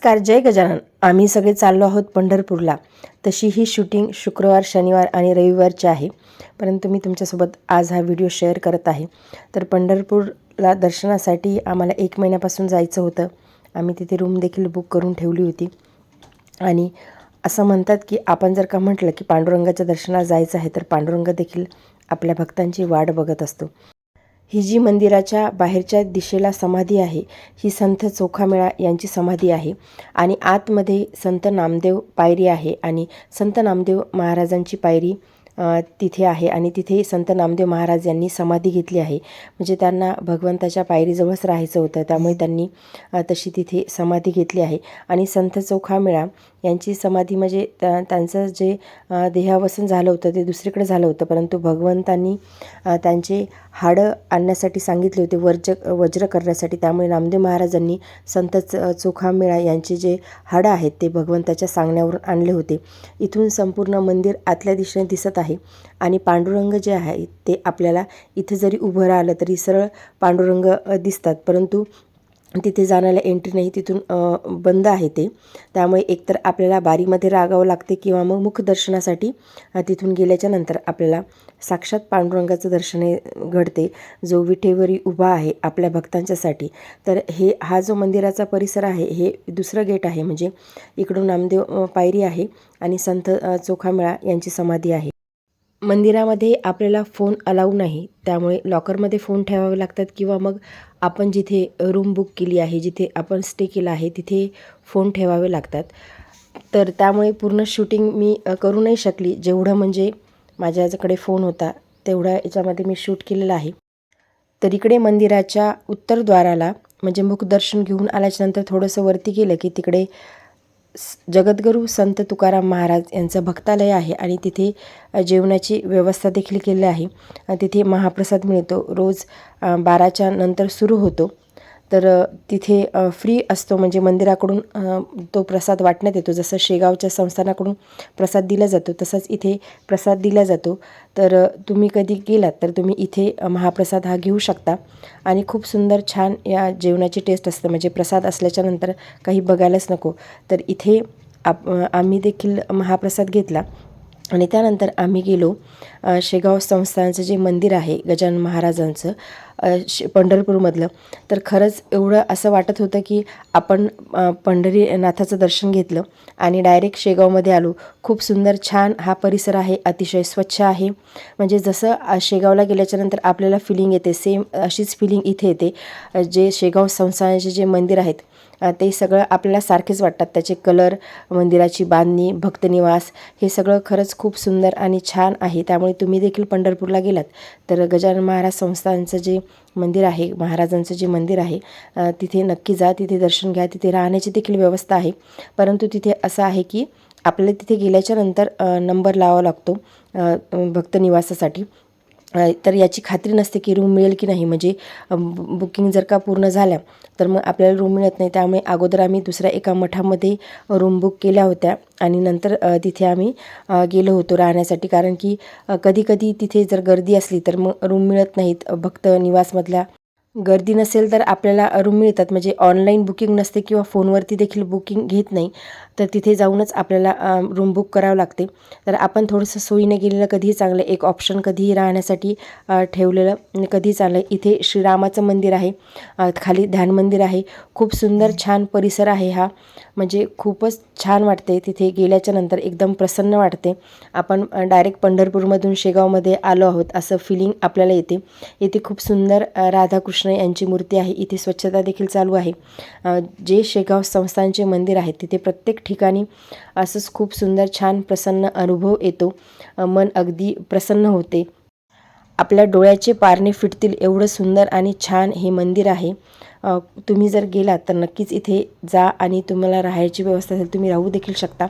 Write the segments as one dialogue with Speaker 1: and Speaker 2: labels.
Speaker 1: नमस्कार, जय गजानन. आम्ही सगळे चाललो आहोत पंढरपूरला. तशी ही शूटिंग शुक्रवार, शनिवार आणि रविवारची आहे, परंतु मी तुमच्यासोबत आज हा व्हिडिओ शेअर करत आहे. तर पंढरपूरला दर्शनासाठी आम्हाला 1 महिन्यापासून जायचं होतं. आम्ही तिथे रूम देखील बुक करून ठेवली होती. आणि असं म्हणतात की आपण जर का म्हटलं की पांडुरंगाच्या दर्शनाला जायचं आहे, तर पांडुरंग देखील आपल्या भक्तांची वाट बघत असतो. ही जी मंदिराच्या बाहेरच्या दिशेला समाधी आहे, ही संत चोखामेळा यांची समाधी आहे. आणि आतमध्ये संत नामदेव पायरी आहे आणि संत नामदेव महाराजांची पायरी तिथे आहे. आणि तिथे संत नामदेव महाराज यांनी समाधी घेतली आहे. म्हणजे त्यांना भगवंताच्या पायरीजवळच राहायचं होतं, त्यामुळे त्यांनी तशी तिथे समाधी घेतली आहे. आणि संत चोखामेळा यांची समाधी म्हणजे त्यांचं जे देहावसन झालं होतं ते दुसरीकडे झालं होतं, परंतु भगवंतांनी त्यांचे हाडं आणण्यासाठी सांगितले होते, वज्र करण्यासाठी. त्यामुळे नामदेव महाराजांनी संत चोखामेळा यांचे जे हाडं आहेत ते भगवंताच्या सांगण्यावरून आणले होते. इथून संपूर्ण मंदिर आतल्या दिशेने दिसत आहे. आणि पांडुरंग जे आहे ते आपल्याला इथे जरी उभं राहिलं तरी सरळ पांडुरंग दिसतात, परंतु तिथे जाण्याला एंट्री नाही, तिथून बंद आहे ते. त्यामुळे एकतर आपल्याला बारीमध्ये राहावं लागते किंवा मग मुखदर्शनासाठी तिथून गेल्याच्या नंतर आपल्याला साक्षात पांडुरंगाचं दर्शन घडते, जो विठेवरी उभा आहे आपल्या भक्तांच्यासाठी. तर हा जो मंदिराचा परिसर आहे हे दुसरं गेट आहे. म्हणजे इकडून नामदेव पायरी आहे आणि संत चोखामेळा यांची समाधी आहे. मंदिरामध्ये आपल्याला फोन अलाऊ नाही, त्यामुळे लॉकरमध्ये फोन ठेवावे लागतात किंवा मग आपण जिथे रूम बुक केली आहे, जिथे आपण स्टे केला आहे, तिथे फोन ठेवावे लागतात. तर त्यामुळे पूर्ण शूटिंग मी करू नाही शकली. जेवढं म्हणजे माझ्याकडे फोन होता तेवढ्या याच्यामध्ये मी शूट केलेलं आहे. तर इकडे मंदिराच्या उत्तरद्वाराला म्हणजे मुखदर्शन घेऊन आल्याच्यानंतर थोडंसं वरती गेलं की तिकडे जगद्गुरू संत तुकाराम महाराज यांचं भक्तालय आहे. आणि तिथे जेवणाची व्यवस्था देखील केली आहे. तिथे महाप्रसाद मिळतो, रोज 12च्या नंतर सुरू होतो. तर तिथे फ्री असतो, म्हणजे मंदिराकडून तो प्रसाद वाटण्यात येतो. जसं शेगावच्या संस्थानाकडून प्रसाद दिला जातो तसंच इथे प्रसाद दिला जातो. तर तुम्ही कधी गेलात तर तुम्ही इथे महाप्रसाद हा घेऊ शकता. आणि खूप सुंदर छान या जेवणाची टेस्ट असते, म्हणजे प्रसाद असल्याच्यानंतर काही बघायलाच नको. तर इथे आम्ही देखील महाप्रसाद घेतला. आणि त्यानंतर आम्ही गेलो शेगाव संस्थानचं जे मंदिर आहे गजानन महाराजांचं पंढरपूरमधलं. तर खरंच एवढं असं वाटत होतं की आपण पंढरीनाथाचं दर्शन घेतलं आणि डायरेक्ट शेगावमध्ये आलो. खूप सुंदर छान हा परिसर आहे, अतिशय स्वच्छ आहे. म्हणजे जसं शेगावला गेल्याच्यानंतर आपल्याला फिलिंग येते, सेम अशीच फिलिंग इथे येते. जे शेगाव संस्थानाचे जे मंदिर आहेत ते सगळं आपल्याला सारखेच वाटतात. त्याचे कलर, मंदिराची बांधणी, भक्तनिवास हे सगळं खरंच खूप सुंदर आणि छान आहे. त्यामुळे तुम्ही देखील पंढरपूरला गेलात तर गजानन महाराज संस्थानचं जे मंदिर आहे, महाराजांचं जे मंदिर आहे तिथे नक्की जा, तिथे दर्शन घ्या. तिथे राहण्याची देखील व्यवस्था आहे, परंतु तिथे असं आहे की आपल्याला तिथे गेल्याच्या नंतर नंबर लावावा लागतो भक्तनिवासासाठी. तर याची खात्री नसते की रूम मिळेल की नाही. म्हणजे बुकिंग जर का पूर्ण झाल्या तर मग आपल्याला रूम मिळत नाही. त्यामुळे अगोदर आम्ही दुसऱ्या एका मठामध्ये रूम बुक केल्या होत्या आणि नंतर तिथे आम्ही गेलो होतो राहण्यासाठी. कारण की कधी तिथे जर गर्दी असली तर मग रूम मिळत नाहीत. भक्त निवासमधल्या गर्दी नसेल तर आपल्याला रूम मिळतात, म्हणजे ऑनलाईन बुकिंग नसते किंवा फोनवरती देखील बुकिंग घेत नाही. तर तिथे जाऊनच आपल्याला रूम बुक करावं लागते. तर आपण थोडंसं सोयीने गेलेलं कधीही चांगलं, एक ऑप्शन कधीही राहण्यासाठी ठेवलेलं कधीही चांगलं. इथे श्रीरामाचं मंदिर आहे, खाली ध्यान मंदिर आहे. खूप सुंदर छान परिसर आहे हा, म्हणजे खूपच छान वाटते. तिथे गेल्याच्या नंतर एकदम प्रसन्न वाटते. आपण डायरेक्ट पंढरपूरमधून शेगावमध्ये आलो आहोत असं फिलिंग आपल्याला येते. इथे खूप सुंदर राधाकृष्ण यांची मूर्ती आहे. इथे स्वच्छता देखील चालू आहे. जे शेगाव संस्थानचे मंदिर आहे तिथे प्रत्येक ठिकाणी असंच खूप सुंदर छान प्रसन्न अनुभव येतो. मन अगदी प्रसन्न होते. आपल्या डोळ्याचे पारणे फिटतील एवढं सुंदर आणि छान हे मंदिर आहे. तुम्ही जर गेलात तर नक्कीच इथे जा आणि तुम्हाला राहायची व्यवस्था असेल तुम्ही राहू देखील शकता.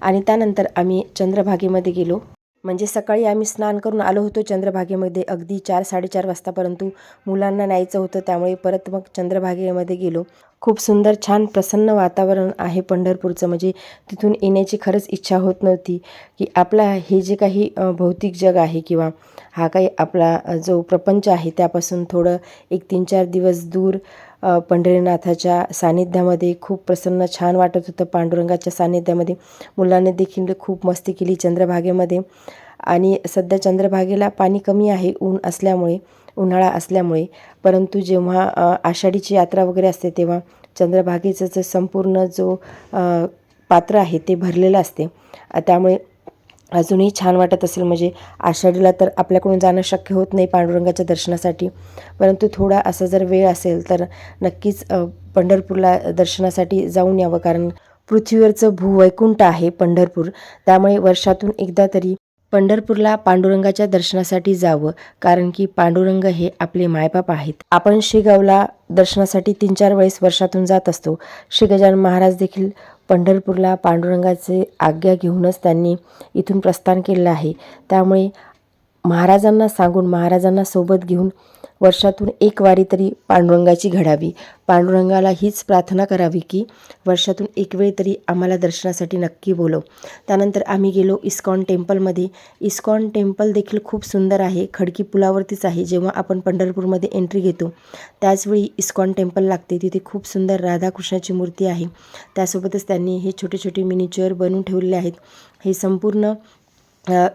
Speaker 1: आणि त्यानंतर आम्ही चंद्रभागेमध्ये गेलो. म्हणजे सकाळी आम्ही स्नान करून आलो होतो चंद्रभागेमध्ये अगदी 4-4:30 वाजता, परंतु मुलांना न्यायचं होतं त्यामुळे परत मग चंद्रभागेमध्ये गेलो. खूप सुंदर छान प्रसन्न वातावरण आहे पंढरपूरचं. म्हणजे तिथून येण्याची खरंच इच्छा होत नव्हती की आपला हे जे काही भौतिक जग आहे किंवा हा काही आपला जो प्रपंच आहे त्यापासून थोडं एक 3-4 दिवस दूर पंढरीनाथाच्या सानिध्यामध्ये खूप प्रसन्न छान वाटत होतं. पांडुरंगाच्या सानिध्यामध्ये मुलांनी देखील खूप मस्ती केली चंद्रभागेमध्ये. आणि सध्या चंद्रभागेला पाणी कमी आहे उन्हाळा असल्यामुळे. परंतु जेव्हा आषाढीची यात्रा वगैरे असते तेव्हा चंद्रभागेचं जे संपूर्ण जो पात्र आहे ते भरलेलं असते. त्यामुळे अजूनही छान वाटत असेल. म्हणजे आषाढीला तर आपल्याकडून जाणं शक्य होत नाही पांडुरंगाच्या दर्शनासाठी, परंतु थोडा असा जर वेळ असेल तर नक्कीच पंढरपूरला दर्शनासाठी जाऊन यावं. कारण पृथ्वीवरचं भूवैकुंठ आहे पंढरपूर. त्यामुळे वर्षातून एकदा तरी पंढरपूरला पांडुरंगाच्या दर्शनासाठी जावं. कारण की पांडुरंग हे आपले मायबाप आहेत. आपण शेगावला दर्शनासाठी 3-4 वेळेस वर्षातून जात असतो. श्री गजानन महाराज देखील पंढरपूरला पांडुरंगाचे आज्ञा घेऊनच त्यांनी इथून प्रस्थान केलेलं आहे. त्यामुळे महाराजांना सांगून, महाराजांना सोबत घेऊन वर्षातून एक वारी तरी पांडुरंगाची घडावी. पांडुरंगाला हीच प्रार्थना करावी की वर्षातून एक वेळ तरी आम्हाला दर्शनासाठी नक्की बोलव. त्यानंतर आम्ही गेलो इस्कॉन टेम्पलमध्ये. इस्कॉन टेम्पल देखील खूप सुंदर आहे. खडकी पुलावरतीच आहे. जेव्हा आपण पंढरपूरमध्ये एंट्री घेतो त्याचवेळी इस्कॉन टेम्पल लागते. तिथे खूप सुंदर राधाकृष्णाची मूर्ती आहे. त्यासोबतच त्यांनी हे छोटे छोटे मिनिचर बनवून ठेवलेले आहेत. हे संपूर्ण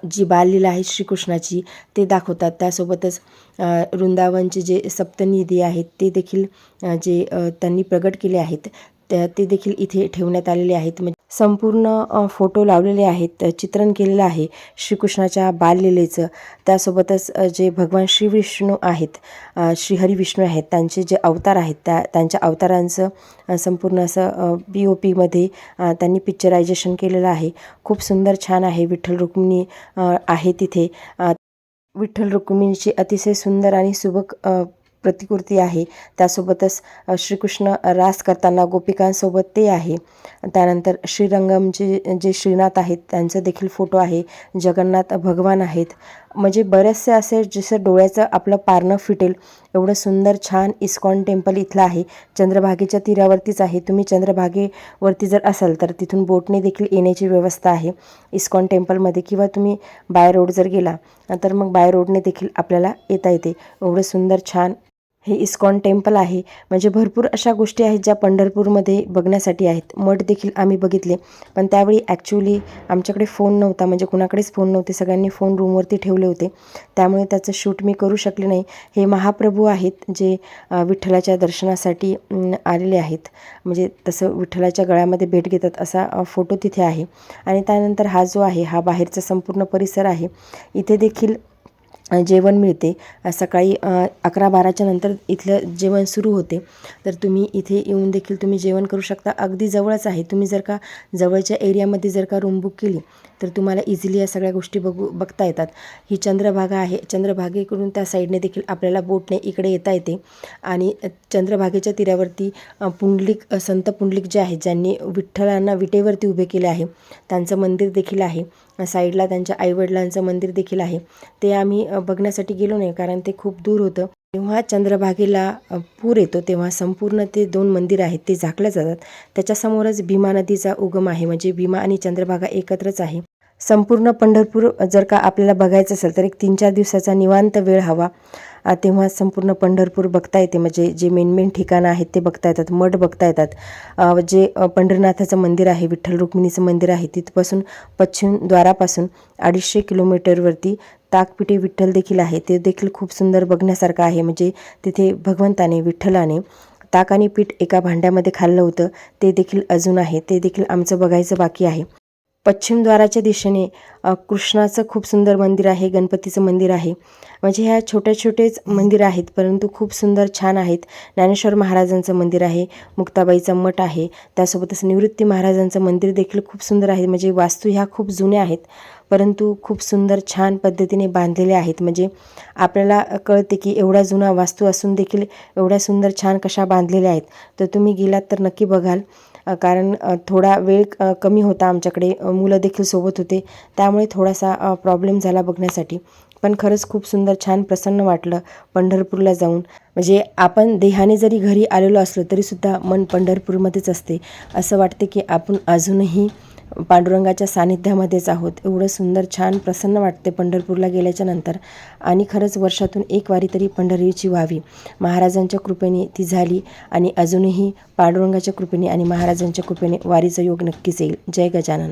Speaker 1: जी बाललीला आहे श्रीकृष्णाची ते दाखवतात. त्यासोबतच वृंदावनचे जे सप्तनिधी आहेत ते देखील जे त्यांनी प्रगट केले आहेत ते देखील इथे ठेवण्यात आलेले आहेत. म्हणजे संपूर्ण फोटो लावलेले आहेत, चित्रण केलेलं आहे श्रीकृष्णाच्या बाललीलेचं. त्यासोबतच जे भगवान श्री विष्णू आहेत, श्रीहरी विष्णू आहेत, त्यांचे जे अवतार आहेत त्यांच्या अवतारांचं संपूर्ण असं POPमध्ये त्यांनी पिक्चरायझेशन केलेलं आहे. खूप सुंदर छान आहे. विठ्ठल रुक्मिणी आहे तिथे. विठ्ठल रुक्मिणीची अतिशय सुंदर आणि सुबक प्रतिकृती आहे. त्यासोबतच श्रीकृष्ण रास करताना गोपिकांसोबत ते आहे. त्यानंतर श्रीरंगमचे जे श्रीनाथ आहेत त्यांचं देखील फोटो आहे. जगन्नाथ भगवान आहेत. म्हणजे बरेचसे असे जसं डोळ्याचं आपलं पारणं फिटेल एवढं सुंदर छान इस्कॉन टेम्पल इथलं आहे. चंद्रभागेच्या तीरावरतीच आहे. तुम्ही चंद्रभागेवरती जर असाल तर तिथून बोटने देखील येण्याची व्यवस्था आहे इस्कॉन टेम्पलमध्ये, किंवा तुम्ही बाय रोड जर गेला तर मग बाय रोडने देखील आपल्याला येता येते. एवढं सुंदर छान हे इस्कॉन टेम्पल आहे. म्हणजे भरपूर अशा गोष्टी आहेत ज्या पंढरपूरमध्ये बघण्यासाठी आहेत. मठ देखील आम्ही बघितले, पण त्यावेळी ॲक्च्युली आमच्याकडे फोन नव्हता. म्हणजे कुणाकडेच फोन नव्हते. सगळ्यांनी फोन रूमवरती ठेवले होते. त्यामुळे त्याचं शूट मी करू शकले नाही. हे महाप्रभू आहेत जे विठ्ठलाच्या दर्शनासाठी आलेले आहेत. म्हणजे तसं विठ्ठलाच्या गळ्यामध्ये भेट घेतात असा फोटो तिथे आहे. आणि त्यानंतर हा जो आहे हा बाहेरचा संपूर्ण परिसर आहे. इथे देखील जेवण मिळते. सकाळी 11-12च्या नंतर इथलं जेवण सुरू होते. तर तुम्ही इथे येऊन देखील तुम्ही जेवण करू शकता. अगदी जवळच आहे. तुम्ही जर का जवळच्या एरियामध्ये जर का रूम बुक केली तर तुम्हाला इझिली या सगळ्या गोष्टी बघता येतात. ही चंद्रभागा आहे. चंद्रभागेकडून त्या साईडने देखील आपल्याला बोटने इकडे येता येते. आणि चंद्रभागेच्या तीरावरती संत पुंडलिक जे आहेत ज्यांनी विठ्ठलांना विटेवरती उभे केले आहे त्यांचं मंदिर देखील आहे. साईडला त्यांच्या आईवडिलांचं मंदिर देखील आहे. ते आम्ही बघण्यासाठी गेलो नाही कारण ते खूप दूर होतं. जेव्हा चंद्रभागेला पूर येतो तेव्हा संपूर्ण ते 2 मंदिर आहेत ते झाकल्या जातात. त्याच्यासमोरच भीमा नदीचा उगम आहे. म्हणजे भीमा आणि चंद्रभागा एकत्रच आहे. संपूर्ण पंढरपूर जर का आपल्याला बघायचं असेल तर एक 3-4 दिवसाचा निवांत वेळ हवा. तेव्हा संपूर्ण पंढरपूर बघता येते. म्हणजे जे मेन ठिकाणं आहेत ते बघता येतात. मठ बघता येतात. जे पंढरनाथाचं मंदिर आहे, विठ्ठल रुक्मिणीचं मंदिर आहे, तिथपासून पश्चिम द्वारापासून 250 किलोमीटरवरती ताकपिठे विठ्ठल देखील आहे. ते देखील खूप सुंदर बघण्यासारखं आहे. म्हणजे तिथे भगवंताने विठ्ठलाने ताक आणि पीठ एका भांड्यामध्ये खाल्लं होतं ते देखील अजून आहे. ते देखील आमचं बघायचं बाकी आहे. पश्चिम द्वाराच्या दिशेने कृष्णाचं खूप सुंदर मंदिर आहे. गणपतीचं मंदिर आहे. म्हणजे ह्या छोटेच मंदिर आहेत परंतु खूप सुंदर छान आहेत. ज्ञानेश्वर महाराजांचं मंदिर आहे. मुक्ताबाईचा मठ आहे. त्यासोबतच निवृत्ती महाराजांचं मंदिर देखील खूप सुंदर आहे. म्हणजे वास्तू ह्या खूप जुन्या आहेत परंतु खूप सुंदर छान पद्धतीने बांधलेले आहेत. म्हणजे आपल्याला कळते की एवढा जुना वास्तू असून देखील एवढ्या सुंदर छान कशा बांधलेल्या आहेत. तर तुम्ही गेलात तर नक्की बघाल. कारण थोडा वेळ कमी होता आमच्याकडे. मुलं देखील सोबत होते त्यामुळे थोडासा प्रॉब्लेम झाला बघण्यासाठी. पण खरंच खूप सुंदर, छान, प्रसन्न वाटलं पंढरपूरला जाऊन. म्हणजे आपण देहाने जरी घरी आलेलो असलो तरीसुद्धा मन पंढरपूरमध्येच असते. असं वाटते की आपण अजूनही पांडुरंगाच्या सानिध्यामध्येच आहोत. एवढं सुंदर, छान, प्रसन्न वाटते पंढरपूरला गेल्याच्या नंतर. आणि खरंच वर्षातून एक वारी तरी पंढरीची व्हावी. महाराजांच्या कृपेने ती झाली आणि अजूनही पांडुरंगाच्या कृपेने आणि महाराजांच्या कृपेने वारीचा योग नक्कीच येईल. जय गजानन.